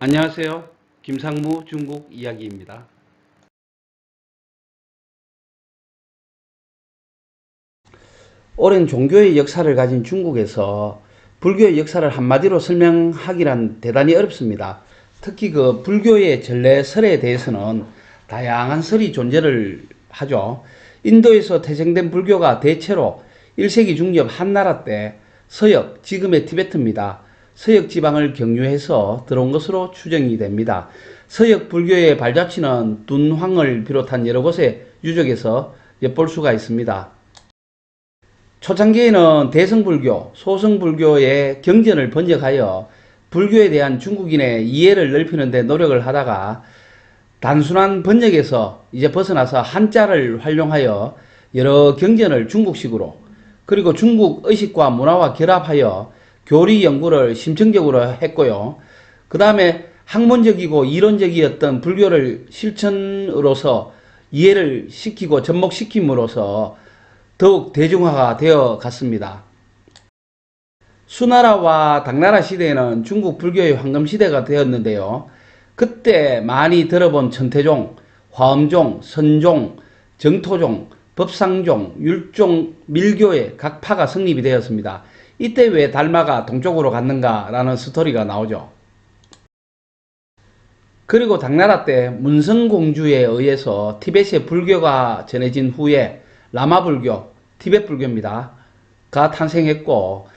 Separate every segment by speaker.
Speaker 1: 안녕하세요. 김상무 중국 이야기입니다. 오랜 종교의 역사를 가진 중국에서 불교의 역사를 한마디로 설명하기란 대단히 어렵습니다. 특히 그 불교의 전래설에 대해서는 다양한 설이 존재를 하죠. 인도에서 태생된 불교가 대체로 1세기 중엽 한나라 때 서역, 지금의 티베트입니다. 서역 지방을 경유해서 들어온 것으로 추정이 됩니다. 서역 불교의 발자취는 둔황을 비롯한 여러 곳에 유적에서 엿볼 수가 있습니다. 초창기에는 대성불교, 소성불교의 경전을 번역하여 불교에 대한 중국인의 이해를 넓히는 데 노력을 하다가 단순한 번역에서 이제 벗어나서 한자를 활용하여 여러 경전을 중국식으로, 그리고 중국 의식과 문화와 결합하여 교리 연구를 심층적으로 했고요. 그 다음에 학문적이고 이론적이었던 불교를 실천으로서 이해를 시키고 접목시킴으로써 더욱 대중화가 되어 갔습니다. 수나라와 당나라 시대에는 중국 불교의 황금시대가 되었는데요. 그때 많이 들어본 천태종, 화엄종, 선종, 정토종, 법상종, 율종, 밀교의 각 파가 성립이 되었습니다. 이때 왜 달마가 동쪽으로 갔는가라는 스토리가 나오죠. 그리고 당나라 때 문성공주에 의해서 티벳의 불교가 전해진 후에 라마불교, 티벳불교입니다. 가 탄생했고,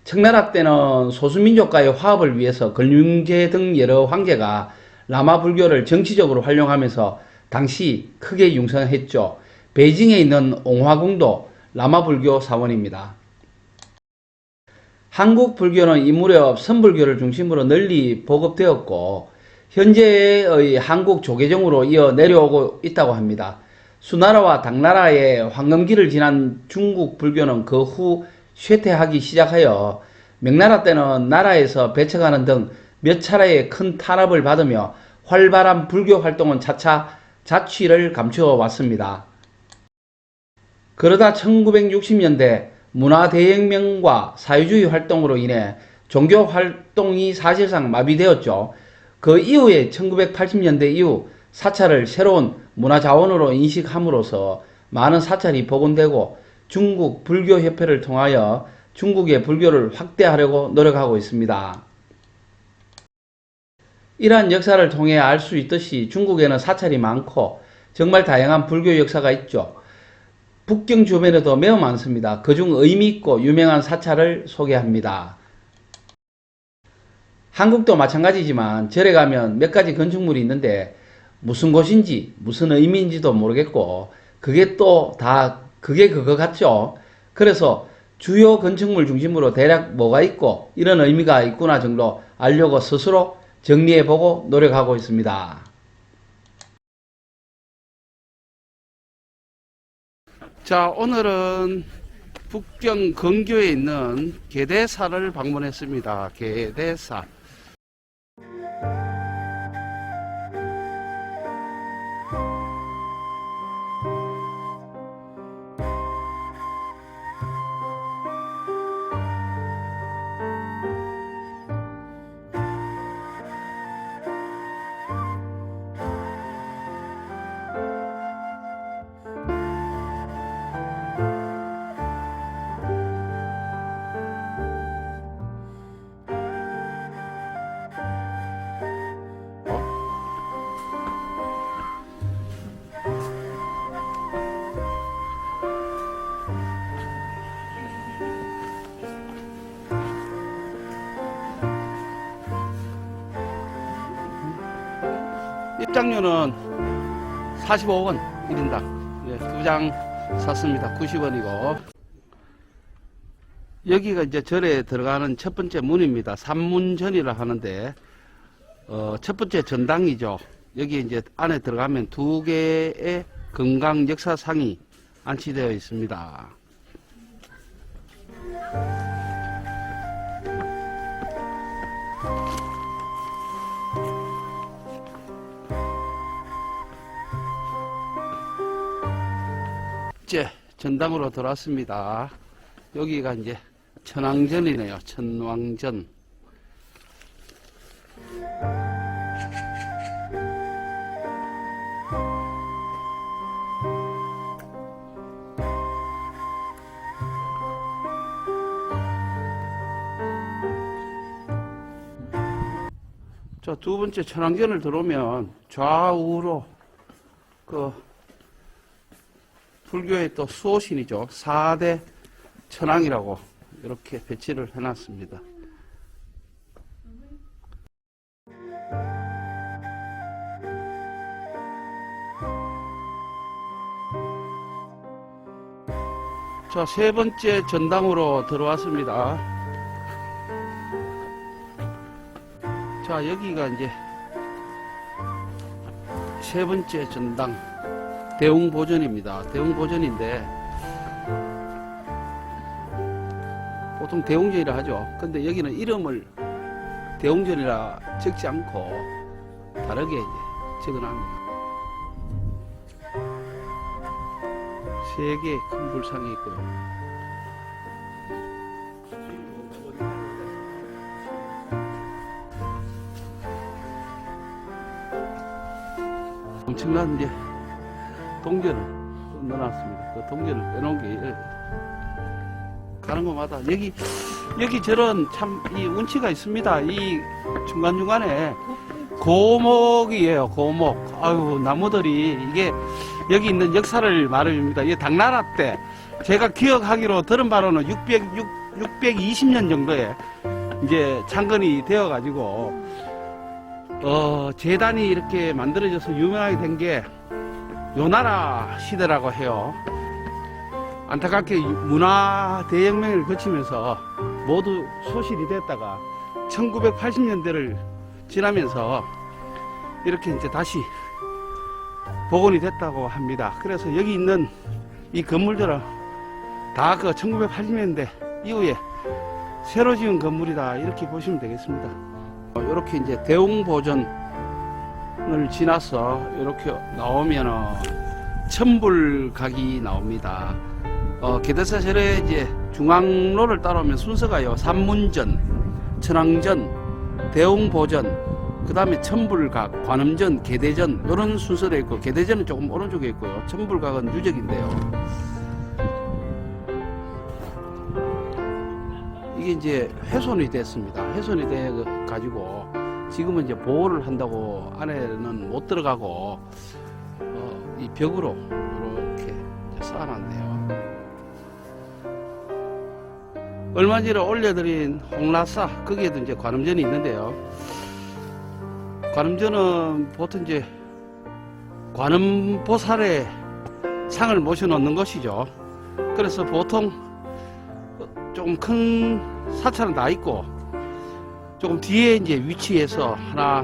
Speaker 1: 청나라 때는 소수민족과의 화합을 위해서 근륜제 등 여러 황제가 라마불교를 정치적으로 활용하면서 당시 크게 융성했죠. 베이징에 있는 옹화궁도 라마불교 사원입니다. 한국 불교는 이 무렵 선불교를 중심으로 널리 보급되었고 현재의 한국 조계종으로 이어 내려오고 있다고 합니다. 수나라와 당나라의 황금기를 지난 중국 불교는 그 후 쇠퇴하기 시작하여 명나라 때는 나라에서 배척하는 등 몇 차례의 큰 탄압을 받으며 활발한 불교 활동은 차차 자취를 감추어 왔습니다. 그러다 1960년대 문화대혁명과 사회주의 활동으로 인해 종교 활동이 사실상 마비되었죠. 그 이후에 1980년대 이후 사찰을 새로운 문화자원으로 인식함으로써 많은 사찰이 복원되고 중국 불교협회를 통하여 중국의 불교를 확대하려고 노력하고 있습니다. 이러한 역사를 통해 알 수 있듯이 중국에는 사찰이 많고 정말 다양한 불교 역사가 있죠. 북경 주변에도 매우 많습니다. 그중 의미있고 유명한 사찰을 소개합니다. 한국도 마찬가지지만 절에 가면 몇 가지 건축물이 있는데 무슨 곳인지 무슨 의미인지도 모르겠고 그게 또 다 그게 그거 같죠. 그래서 주요 건축물 중심으로 대략 뭐가 있고 이런 의미가 있구나 정도 알려고 스스로 정리해보고 노력하고 있습니다. 자, 오늘은 북경 근교에 있는 계대사를 방문했습니다. 계대사. 입장료는 45원 1인당. 예, 2장 샀습니다. 90원이고. 여기가 이제 절에 들어가는 첫 번째 문입니다. 삼문전이라 하는데, 첫 번째 전당이죠. 여기 이제 안에 들어가면 2개의 금강 역사상이 안치되어 있습니다. 이제 전당으로 들어왔습니다. 여기가 이제 천왕전이네요. 천왕전. 자, 두 번째 천왕전을 들어오면 좌우로 그 불교의 또 수호신이죠. 4대 천왕이라고 이렇게 배치를 해놨습니다. 자, 세 번째 전당으로 들어왔습니다. 자, 여기가 이제 세 번째 전당 대웅보전입니다. 대웅보전인데 보통 대웅전이라 하죠. 근데 여기는 이름을 대웅전이라 적지 않고 다르게 이제 적어놨습니다. 세 개의 큰 불상이 있고요. 엄청난 이제 동전을 넣어놨습니다. 그 동전을 빼놓은 게 가는 곳마다 여기 저런 참 이 운치가 있습니다. 이 중간중간에 고목이에요. 고목. 아유, 나무들이 이게 여기 있는 역사를 말합니다. 이게 당나라 때 제가 기억하기로 들은 바로는 620년 정도에 이제 창건이 되어 가지고 재단이 이렇게 만들어져서 유명하게 된 게 요나라 시대라고 해요. 안타깝게 문화 대혁명을 거치면서 모두 소실이 됐다가 1980년대를 지나면서 이렇게 이제 다시 복원이 됐다고 합니다. 그래서 여기 있는 이 건물들은 다 그 1980년대 이후에 새로 지은 건물이다, 이렇게 보시면 되겠습니다. 이렇게 이제 대웅보전을 지나서 이렇게 나오면 천불각이 나옵니다. 개대사절에 이제 중앙로를 따라오면 순서가요, 삼문전, 천왕전, 대웅보전, 그 다음에 천불각, 관음전, 개대전, 이런 순서로 있고, 개대전은 조금 오른쪽에 있고요, 천불각은 유적인데요. 이게 이제 훼손이 됐습니다. 훼손이 돼 가지고 지금은 이제 보호를 한다고 안에는 못 들어가고 이 벽으로 이렇게 쌓아놨네요. 얼마 전에 올려드린 홍라사, 거기에도 이제 관음전이 있는데요. 관음전은 보통 이제 관음보살의 상을 모셔놓는 것이죠. 그래서 보통 조금 큰 사찰은 다 있고, 조금 뒤에 이제 위치해서 하나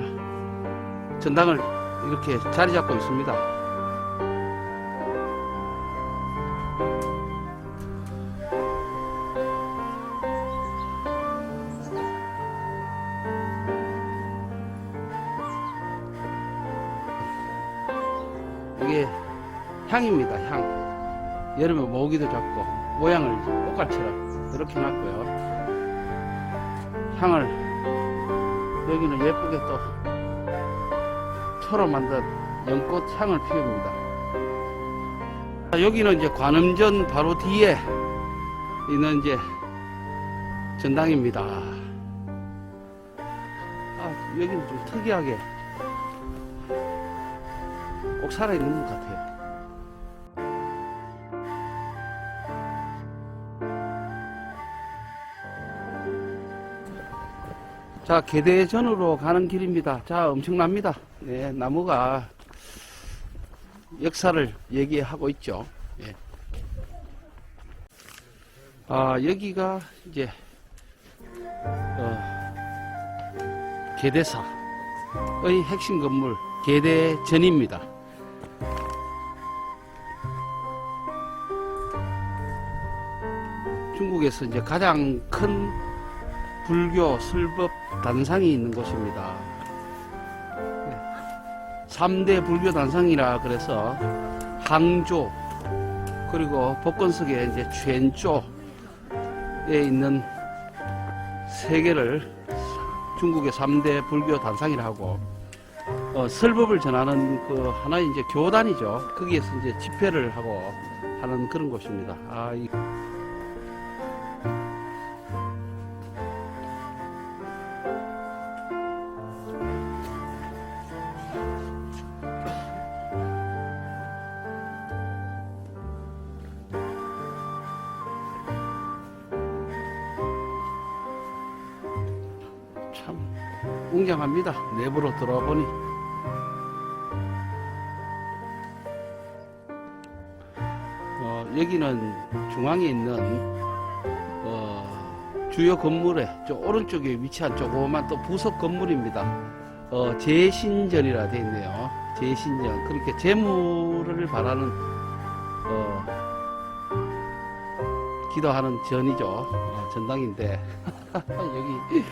Speaker 1: 전당을 이렇게 자리 잡고 있습니다. 이게 향입니다. 향. 여름에 모기도 잡고 모양을 꽃갈처럼 이렇게 해놨고요. 향을 여기는 예쁘게 또 초로 만든 연꽃 향을 피웁니다. 여기는 이제 관음전 바로 뒤에 있는 이제 전당입니다. 여기는 좀 특이하게 꼭 살아있는 것 같아요. 자, 개대전으로 가는 길입니다. 자, 엄청납니다. 네, 나무가 역사를 얘기하고 있죠. 예. 여기가 이제 개대사의 핵심 건물 개대전입니다. 중국에서 이제 가장 큰 불교 설법 단상이 있는 곳입니다. 3대 불교 단상이라 그래서 항조, 그리고 법권석에 이제 최엔조에 있는 세 개를 중국의 3대 불교 단상이라 하고, 설법을 전하는 그 하나의 이제 교단이죠. 거기에서 이제 집회를 하고 하는 그런 곳입니다. 웅장합니다. 내부로 들어와 보니. 여기는 중앙에 있는 주요 건물의 저 오른쪽에 위치한 조그만 또 부속 건물입니다. 제신전이라 되어 있네요. 제신전. 그렇게 재물을 바라는 기도하는 전이죠. 전당인데 여기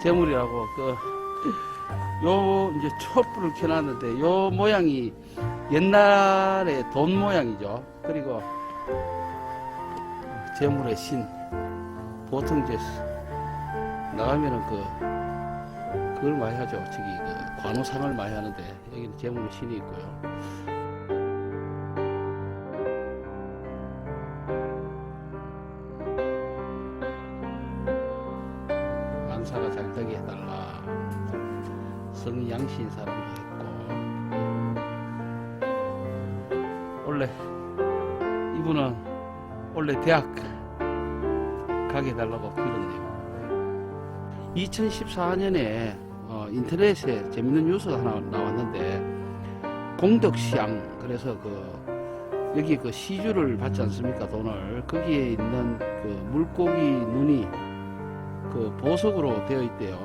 Speaker 1: 재물이라고 요 이제 촛불을 켜놨는데 요 모양이 옛날에 돈 모양이죠. 그리고 재물의 신, 보통 이제 나가면은 그걸 많이 하죠. 저기 관우상을 많이 하는데 여기는 재물의 신이 있고요. 만사가 잘 되게 해달라. 성양신 사람도 했고, 원래 이분은 원래 대학 가게 해달라고 빌었네요. 2014년에 인터넷에 재밌는 뉴스가 하나 나왔는데, 공덕시양, 그래서 여기 시주를 받지 않습니까? 돈을. 거기에 있는 물고기 눈이 보석으로 되어 있대요.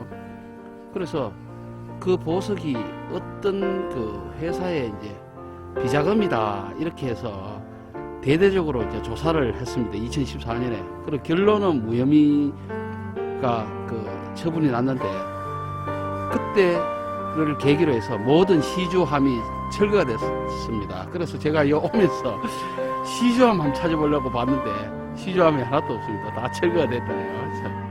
Speaker 1: 그래서 그 보석이 어떤 회사의 이제 비자금이다, 이렇게 해서 대대적으로 이제 조사를 했습니다. 2014년에. 그리고 결론은 무혐의가 처분이 났는데, 그때를 계기로 해서 모든 시주함이 철거가 됐습니다. 그래서 제가 오면서 시주함 한번 찾아보려고 봤는데 시주함이 하나도 없습니다. 다 철거가 됐다네요.